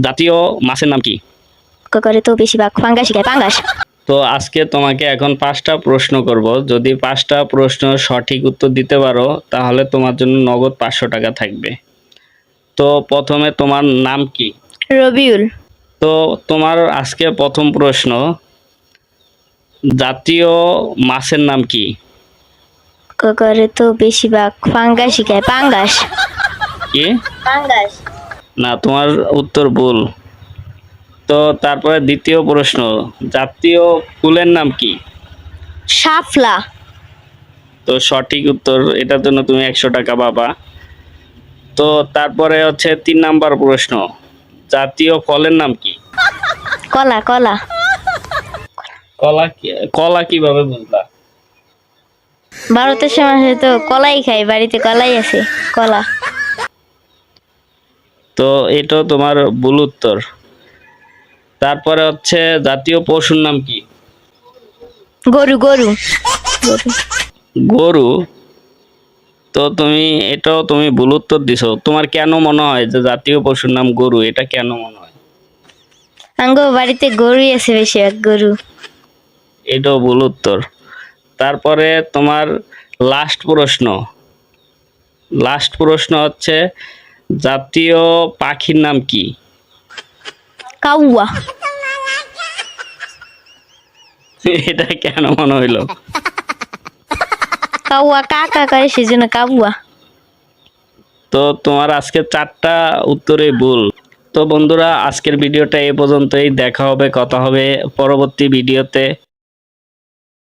জাতীয় মাছের নাম কি? করে তো বেশিরভাগ পাঙ্গাসই খায়, পাঙ্গাস। তো আজকে তোমাকে এখন 5টা প্রশ্ন করব। যদি 5টা প্রশ্ন সঠিক উত্তর দিতে পারো তাহলে তোমার জন্য নগদ 500 টাকা থাকবে। তো প্রথমে তোমার নাম কি? রবিউল। তো তোমার আজকে প্রথম প্রশ্ন, জাতীয় মাছের নাম কি? করে তো বেশিরভাগ পাঙ্গাসই খায়, পাঙ্গাস। কি? পাঙ্গাস। না, তোমার উত্তর ভুল। তো তারপরে দ্বিতীয় প্রশ্ন, জাতীয় ফুলের নাম কি? শাপলা। তো সঠিক উত্তর, এটার জন্য তুমি 100 টাকা পাবা। তো তারপরে হচ্ছে 3 নাম্বার প্রশ্ন, জাতীয় ফলের নাম কি? কলা, কলা। কলা কিভাবে বুঝলা? ভারতের সময় তো কলাই খাই, বাড়িতে কলাই আছে, কলা। তো এটাও তোমার ভুল উত্তর। তারপরে হচ্ছে জাতীয় পশুর নাম কি? গরু, গরু, গরু। গরু। তো এটাও তুমি ভুল উত্তর দিছো। তোমার কেন মনে হয় যে জাতীয় পশুর নাম গরু? এটা কেন মনে হয়? আঙ্গো বাড়িতে গরুই আছে, বেশিরভাগ গরু। এটাও ভুল উত্তর। তারপরে তোমার লাস্ট প্রশ্ন হচ্ছে, জাতীয় পাখির নাম কি? কাউয়া। এটা কেন মনে হইলো? কাউয়া কাকা করে, সেজন্য কাউয়া। তো তোমার আজকে 4টা উত্তরে ভুল। তো বন্ধুরা, আজকের ভিডিওটা এই পর্যন্তই। দেখা হবে, কথা হবে পরবর্তী ভিডিওতে।